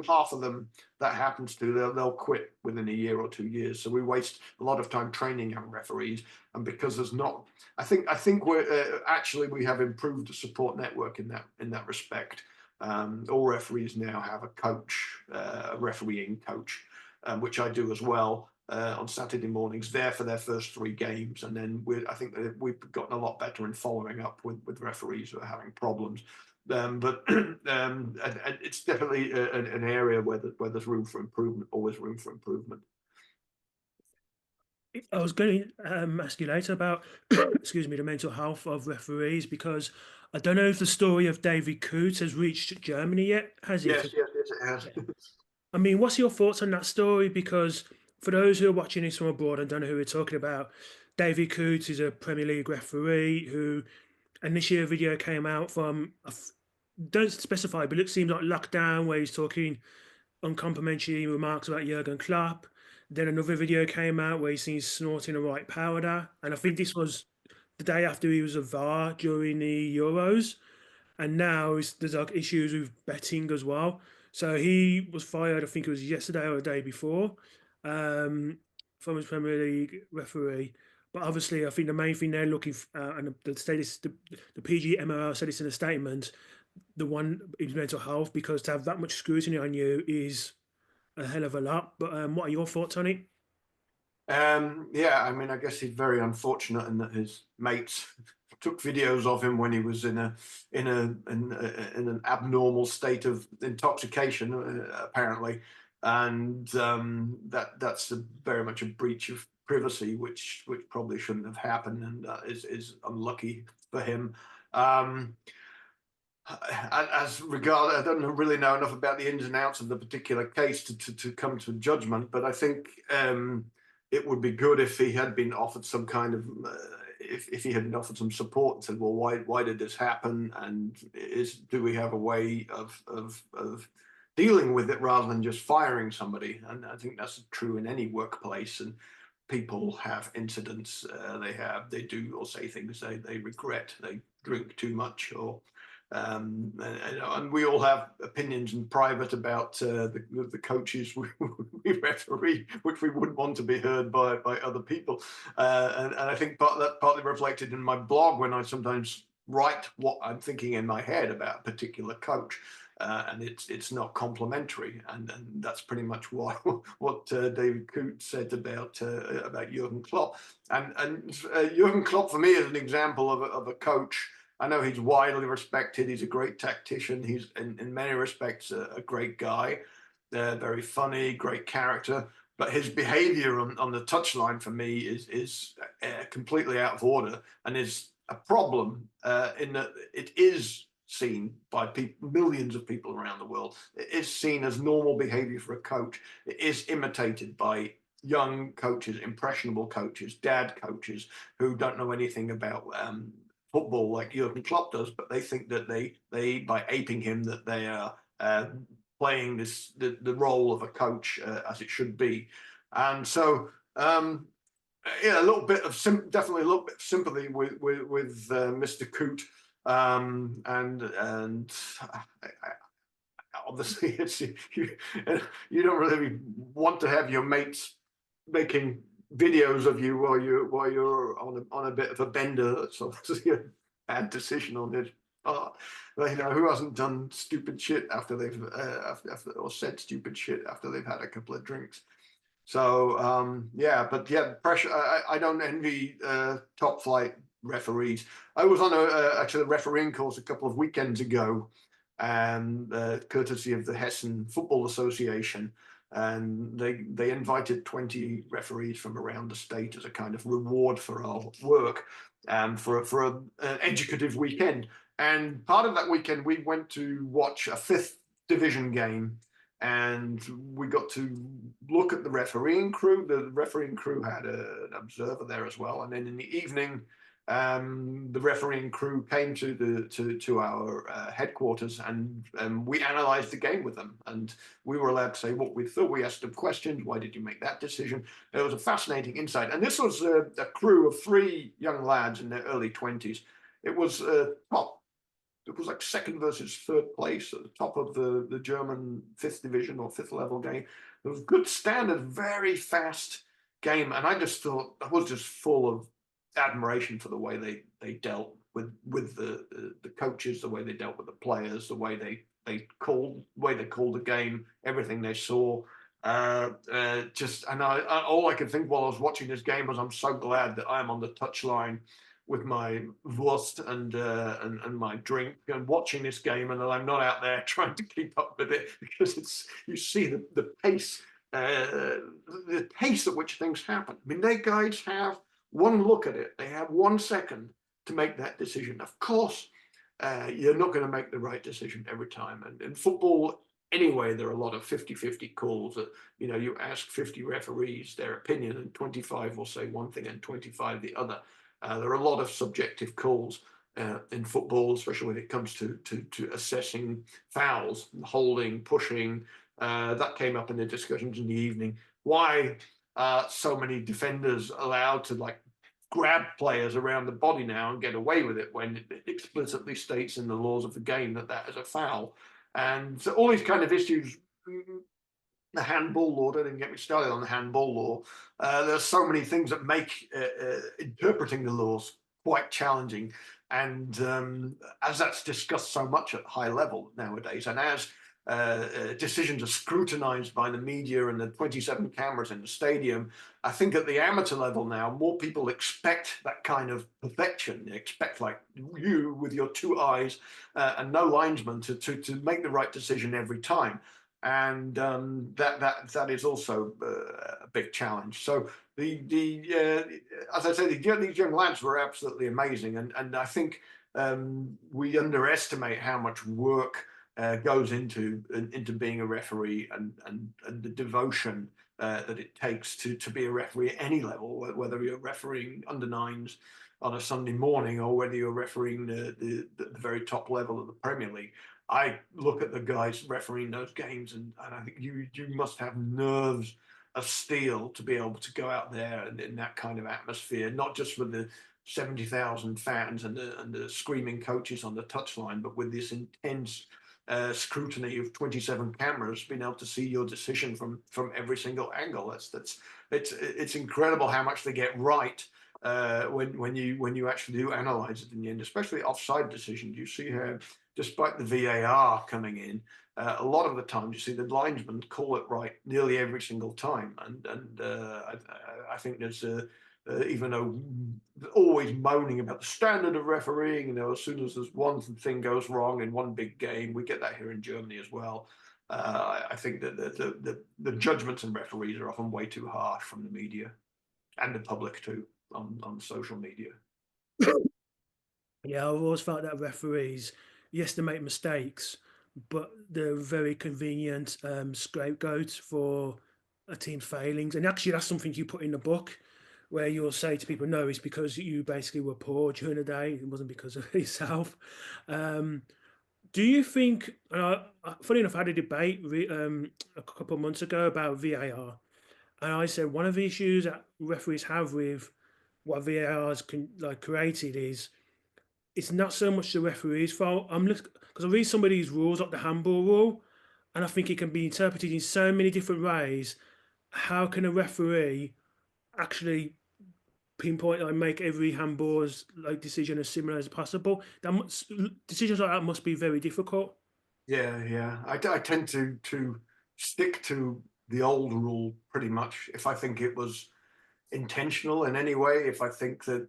half of them that happens to, they'll quit within a year or 2 years. So we waste a lot of time training young referees, and because there's not, I think we're actually we have improved the support network in that respect. All referees now have a coach, a refereeing coach, which I do as well on Saturday mornings, there for their first 3 games. And then I think that we've gotten a lot better in following up with referees who are having problems. But it's definitely an area where there's room for improvement, always room for improvement. I was going to ask you later about, excuse me, the mental health of referees, because I don't know if the story of David Coote has reached Germany yet, has it? Yes, it has. I mean, what's your thoughts on that story? Because for those who are watching this from abroad and don't know who we're talking about, David Coote is a Premier League referee who, and this year a video came out from, don't specify, but it seems like lockdown, where he's talking uncomplimentary remarks about Jurgen Klopp. Then another video came out where he's seen snorting a white powder, and I think this was the day after he was a VAR during the Euros. And now there's like issues with betting as well. So he was fired, I think it was yesterday or the day before, from his Premier League referee. But obviously, I think the main thing they're looking for, and the PGMOL said this in a statement, the one is mental health, because to have that much scrutiny on you is a hell of a lot. But what are your thoughts on it? Yeah, I mean, I guess he's very unfortunate in that his mates took videos of him when he was in an abnormal state of intoxication, apparently, and that's very much a breach of privacy, which probably shouldn't have happened, and is unlucky for him. Um, as regard, I don't really know enough about the ins and outs of the particular case to come to a judgment, but I think it would be good if he had been offered some kind of if he had been offered some support and said, well, why did this happen, and do we have a way of dealing with it rather than just firing somebody? And I think that's true in any workplace. And people have incidents, they do or say things they regret, they drink too much, or and we all have opinions in private about the coaches we referee, which we wouldn't want to be heard by other people. And I think that partly reflected in my blog when I sometimes write what I'm thinking in my head about a particular coach. And it's not complimentary, and that's pretty much what David Coote said about Jurgen Klopp, and Jurgen Klopp for me is an example of a coach. I know he's widely respected. He's a great tactician. He's in many respects a great guy, very funny, great character. But his behaviour on the touchline for me is completely out of order, and is a problem in that it is seen by millions of people around the world. It is seen as normal behaviour for a coach. It is imitated by young coaches, impressionable coaches, dad coaches who don't know anything about football like Jurgen Klopp does, but they think that they by aping him, that they are playing the role of a coach as it should be. And so yeah, a little bit of definitely a little bit of sympathy with Mr. Coote, and obviously it's you don't really want to have your mates making videos of you while you're on a bit of a bender. That's obviously a bad decision on his part. You know, who hasn't done stupid shit after they've or said stupid shit after they've had a couple of drinks? So yeah, but yeah, pressure. I don't envy top flight referees. I was on actually a refereeing course a couple of weekends ago, and courtesy of the Hessen Football Association, and they invited 20 referees from around the state as a kind of reward for our work, for an educative weekend. And part of that weekend, we went to watch a fifth division game, and we got to look at the refereeing crew. The refereeing crew had an observer there as well, and then in the evening, the refereeing crew came to our headquarters, and we analysed the game with them, and we were allowed to say what we thought. We asked them questions. Why did you make that decision? It was a fascinating insight, and this was a crew of 3 young lads in their early 20s. It was it was like second versus third place at the top of the German fifth division or fifth level game. It was good standard, very fast game, and I just thought I was just full of admiration for the way they dealt with the coaches, the way they dealt with the players, the way they called the game, everything they saw. Just and all I could think while I was watching this game was, I'm so glad that I'm on the touchline with my Wurst and my drink and watching this game, and that I'm not out there trying to keep up with it, because you see the pace at which things happen. I mean, they guys have one look at it. They have 1 second to make that decision. Of course, you're not going to make the right decision every time. And in football, anyway, there are a lot of 50-50 calls that, you know, you ask 50 referees their opinion, and 25 will say one thing and 25 the other. There are a lot of subjective calls in football, especially when it comes to assessing fouls, holding, pushing. That came up in the discussions in the evening. Why so many defenders allowed to grab players around the body now and get away with it, when it explicitly states in the laws of the game that is a foul. And so all these kind of issues, the handball law, don't even get me started on the handball law. There's so many things that make interpreting the laws quite challenging. And as that's discussed so much at high level nowadays, and as decisions are scrutinized by the media and the 27 cameras in the stadium, I think at the amateur level now, more people expect that kind of perfection. They expect, like you with your 2 eyes and no linesman, to make the right decision every time. and that is also a big challenge. So as I say, these young lads were absolutely amazing, and I think we underestimate how much work goes into being a referee, and the devotion that it takes to be a referee at any level, whether you're refereeing under nines on a Sunday morning or whether you're refereeing the very top level of the Premier League. I look at the guys refereeing those games, and I think you must have nerves of steel to be able to go out there and in that kind of atmosphere, not just with the 70,000 fans and the screaming coaches on the touchline, but with this intense scrutiny of 27 cameras, being able to see your decision from every single angle. It's incredible how much they get right when you actually do analyze it in the end, especially offside decisions. You see how, despite the VAR coming in, a lot of the time you see the linesmen call it right nearly every single time, and I think there's even though always moaning about the standard of refereeing, as soon as there's one thing goes wrong in one big game, we get that here in Germany as well. I think that the judgments and referees are often way too harsh from the media and the public too on social media. Yeah, I've always felt that referees, yes, they make mistakes, but they're very convenient scapegoats for a team's failings. And actually, that's something you put in the book, where you'll say to people, "No, it's because you basically were poor during the day. It wasn't because of yourself." Um, do you think? Funny enough, I had a debate a couple of months ago about VAR, and I said one of the issues that referees have with what VAR has created is it's not so much the referee's fault. I'm looking because I read some of these rules, like the handball rule, and I think it can be interpreted in so many different ways. How can a referee actually pinpoint, like, make every handball's decision as similar as possible? Decisions like that must be very difficult. Yeah. I tend to stick to the old rule pretty much if I think it was intentional in any way. If I think that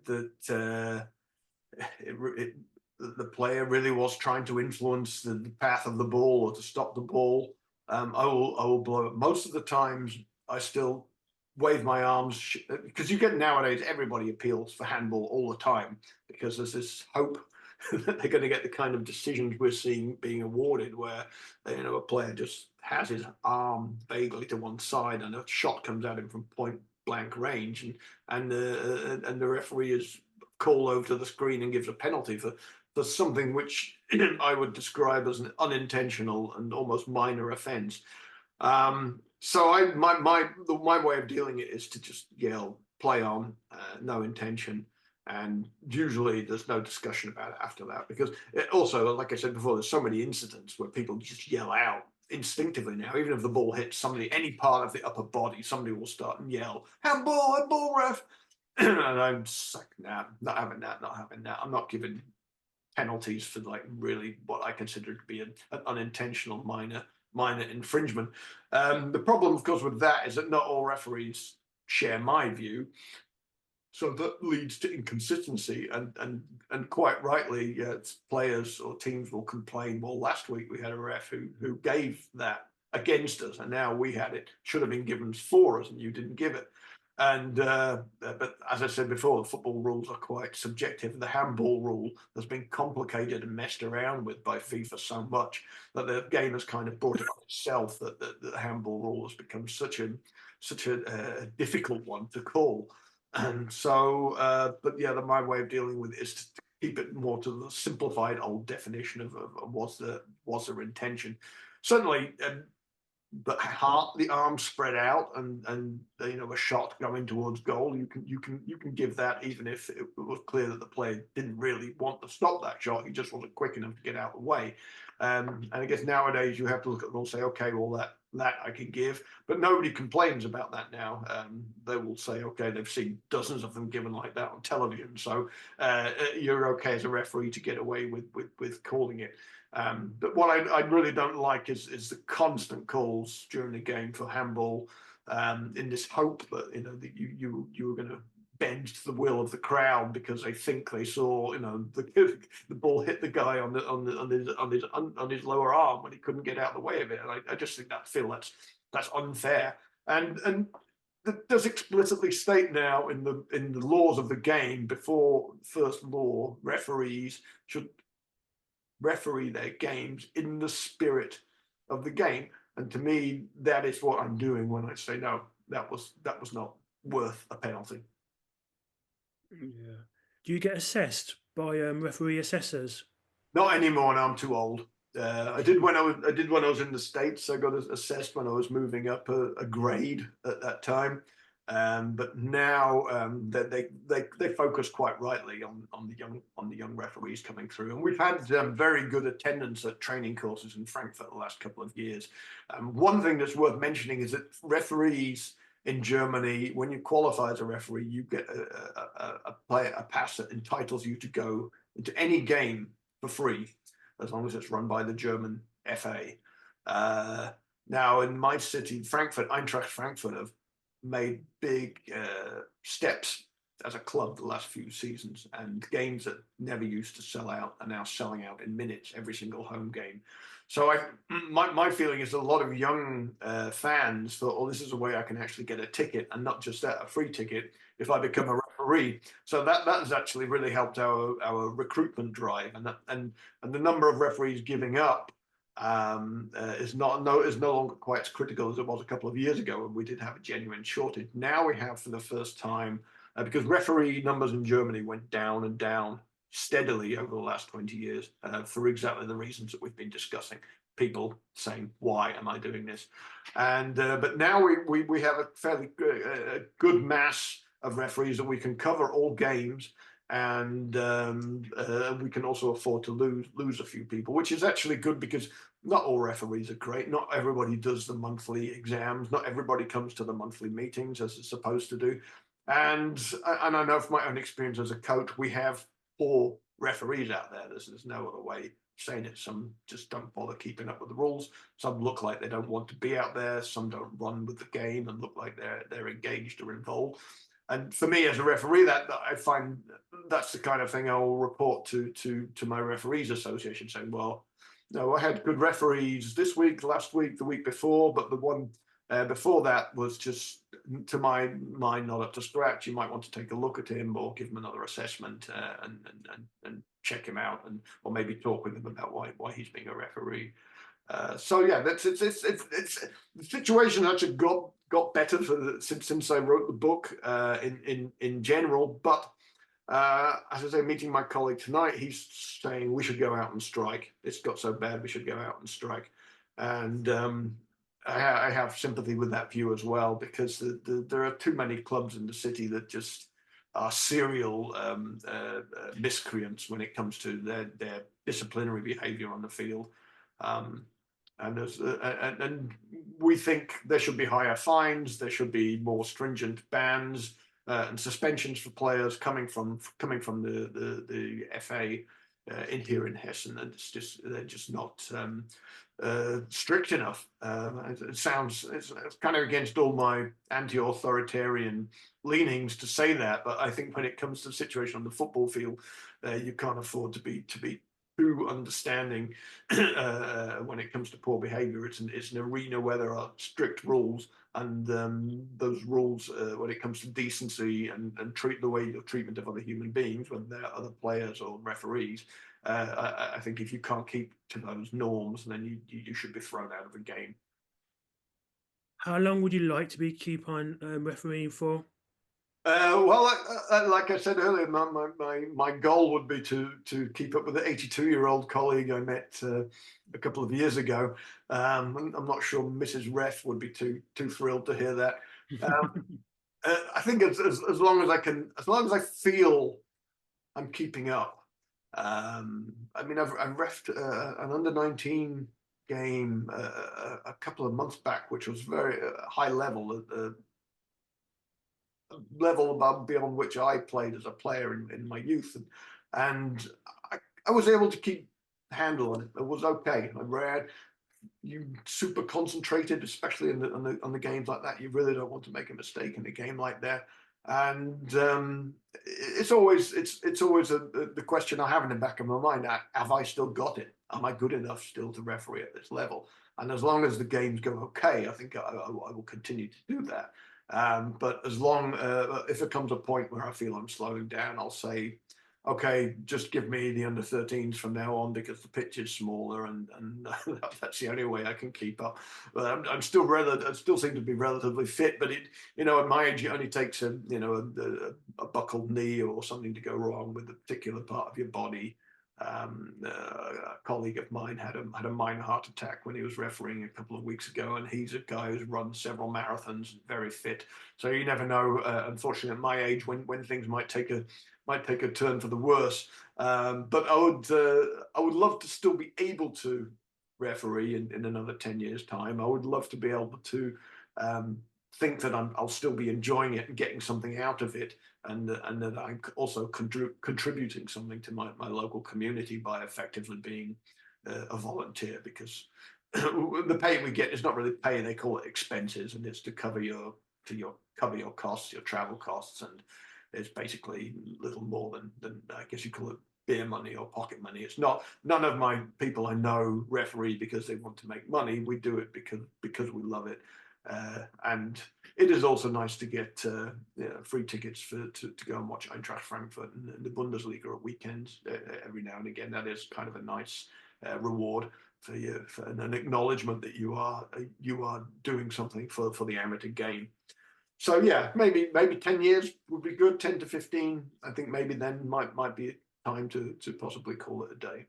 it, the player really was trying to influence the path of the ball or to stop the ball, I will blow it. Most of the times, I still wave my arms because you get nowadays everybody appeals for handball all the time because there's this hope that they're going to get the kind of decisions we're seeing being awarded, where a player just has his arm vaguely to one side and a shot comes at him from point blank range, and the referee is called over to the screen and gives a penalty for something which I would describe as an unintentional and almost minor offence. So my way of dealing it is to just yell, play on, no intention, and usually there's no discussion about it after that, because also, like I said before, there's so many incidents where people just yell out instinctively now. Even if the ball hits somebody, any part of the upper body, somebody will start and yell, handball, ref. And I'm just like, nah, not having that, not having that. I'm not giving penalties for like really what I consider to be an unintentional minor infringement. The problem, of course, with that is that not all referees share my view, so that leads to inconsistency, and quite rightly, players or teams will complain. Well, last week we had a ref who gave that against us, and now we had it should have been given for us, and you didn't give it. And but as I said before, the football rules are quite subjective. The handball rule has been complicated and messed around with by FIFA so much that the game has kind of brought it on itself that the handball rule has become such a difficult one to call. And so, but yeah, my way of dealing with it is to keep it more to the simplified old definition of what's their intention. Certainly, but the arms spread out and a shot going towards goal, you can give that even if it was clear that the player didn't really want to stop that shot. He just wasn't quick enough to get out of the way. And I guess nowadays you have to look at them and say, okay, well that I can give, but nobody complains about that now. They will say, okay, they've seen dozens of them given like that on television, so you're okay as a referee to get away with calling it. But what I really don't like is the constant calls during the game for handball, in this hope that that you were going to bend to the will of the crowd because they think they saw, the ball hit the guy on his lower arm when he couldn't get out of the way of it. And I just think that's unfair. And that does explicitly state now in the laws of the game, before first law, referees should referee their games in the spirit of the game. And to me, that is what I'm doing when I say no, that was not worth a penalty. Yeah. Do you get assessed by referee assessors? Not anymore. Now I'm too old. I did when I was in the States. I got assessed when I was moving up a grade at that time. But now they focus quite rightly on the young referees coming through, and we've had very good attendance at training courses in Frankfurt the last couple of years. One thing that's worth mentioning is that referees in Germany, when you qualify as a referee, you get a pass that entitles you to go into any game for free, as long as it's run by the German FA. Now, in my city, Frankfurt, Eintracht Frankfurt have made big steps as a club the last few seasons, and games that never used to sell out are now selling out in minutes every single home game. So my feeling is that a lot of young fans thought, oh, this is a way I can actually get a ticket, and not just that, a free ticket, if I become a referee. So that has actually really helped our recruitment drive, and the number of referees giving up is no longer quite as critical as it was a couple of years ago when we did have a genuine shortage. Now we have, for the first time, because referee numbers in Germany went down and down steadily over the last 20 years for exactly the reasons that we've been discussing. People saying, why am I doing this? And but now we have a fairly good mass of referees that we can cover all games, and we can also afford to lose a few people, which is actually good, because not all referees are great. Not everybody does the monthly exams. Not everybody comes to the monthly meetings as it's supposed to do. And I know from my own experience as a coach, we have poor referees out there. There's no other way of saying it. Some just don't bother keeping up with the rules. Some look like they don't want to be out there. Some don't run with the game and look like they're engaged or involved. And for me as a referee, that I find that's the kind of thing I will report to my referees association, saying, well, no, I had good referees this week, last week, the week before, but the one before that was just, to my mind, not up to scratch. You might want to take a look at him or give him another assessment and check him out, or maybe talk with him about why he's being a referee. So yeah, it's the situation actually got better since I wrote the book in general. But as I say, meeting my colleague tonight, he's saying we should go out and strike. It's got so bad, we should go out and strike. And I have sympathy with that view as well, because there are too many clubs in the city that just are serial miscreants when it comes to their disciplinary behaviour on the field. And we think there should be higher fines, there should be more stringent bans and suspensions for players coming from the FA in here in Hessen. And they're just not strict enough. It's kind of against all my anti-authoritarian leanings to say that, but I think when it comes to the situation on the football field, you can't afford to be too understanding when it comes to poor behaviour. It's an arena where there are strict rules, and those rules, when it comes to decency and the way your treatment of other human beings, whether they're other players or referees, I think if you can't keep to those norms, then you should be thrown out of the game. How long would you like to keep on refereeing for? Well, like I said earlier, my goal would be to keep up with the 82-year-old colleague I met a couple of years ago. I'm not sure Mrs. Ref would be too thrilled to hear that. I think as long as I can, as long as I feel I'm keeping up. I mean, I've refed an under-19 game a couple of months back, which was very high level. Level above beyond which I played as a player in my youth, and I was able to keep handle on it. It was okay. I read you super concentrated, especially on the games like that. You really don't want to make a mistake in a game like that. And it's always the question I have in the back of my mind: have I still got it? Am I good enough still to referee at this level? And as long as the games go okay, I think I will continue to do that. But as long if it comes a point where I feel I'm slowing down, I'll say, okay, just give me the under-13s from now on because the pitch is smaller, and that's the only way I can keep up. But I'm still I still seem to be relatively fit, but at my age, it only takes a buckled knee or something to go wrong with a particular part of your body. A colleague of mine had a minor heart attack when he was refereeing a couple of weeks ago, and he's a guy who's run several marathons, very fit. So you never know. Unfortunately, at my age, when things might take a turn for the worse. But I would love to still be able to referee in another 10 years' time. I would love to be able to um, think that I'll still be enjoying it and getting something out of it, and that I'm also contributing something to my local community by effectively being a volunteer, because the pay we get is not really pay; they call it expenses, and it's to cover your costs, your travel costs, and it's basically little more than I guess you call it beer money or pocket money. It's not. None of my people I know referee because they want to make money. We do it because we love it. And it is also nice to get free tickets to go and watch Eintracht Frankfurt and the Bundesliga at weekends every now and again. That is kind of a nice reward for you, for an acknowledgement that you are doing something for the amateur game. So yeah, maybe 10 years would be good. 10 to 15. I think maybe then might be time to possibly call it a day.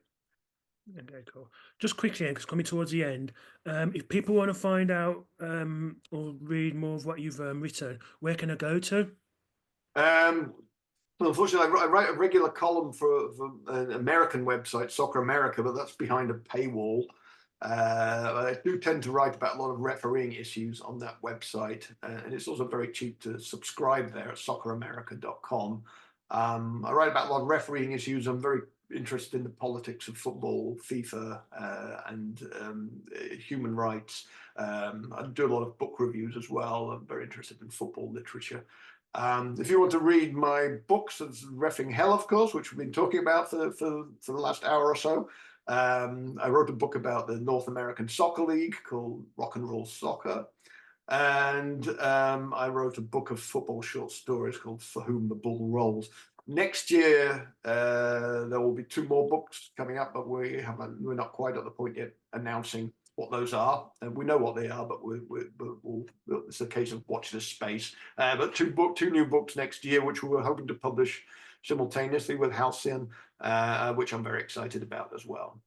Okay, cool. Just quickly, because coming towards the end, if people want to find out or read more of what you've written, where can I go to? Um, well, unfortunately, I write a regular column for an American website, Soccer America, but that's behind a paywall. I do tend to write about a lot of refereeing issues on that website, and it's also very cheap to subscribe there at socceramerica.com. I write about a lot of refereeing issues. I'm very interested in the politics of football, FIFA, and human rights. I do a lot of book reviews as well. I'm very interested in football literature. If you want to read my books, it's Reffing Hell, of course, which we've been talking about for the last hour or so. I wrote a book about the North American Soccer League called Rock and Roll Soccer. And I wrote a book of football short stories called For Whom the Bull Rolls. Next year, there will be two more books coming up, but we're not quite at the point yet announcing what those are. And we know what they are, but it's a case of watch this space. But two new books next year, which we were hoping to publish simultaneously with Halcyon, which I'm very excited about as well.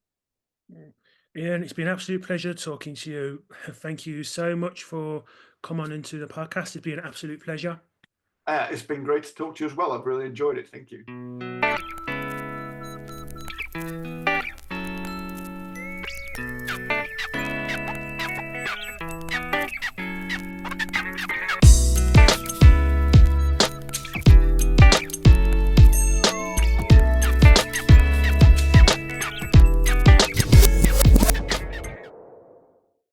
Mm. Ian, it's been an absolute pleasure talking to you. Thank you so much for coming on into the podcast. It's been an absolute pleasure. It's been great to talk to you as well. I've really enjoyed it. Thank you.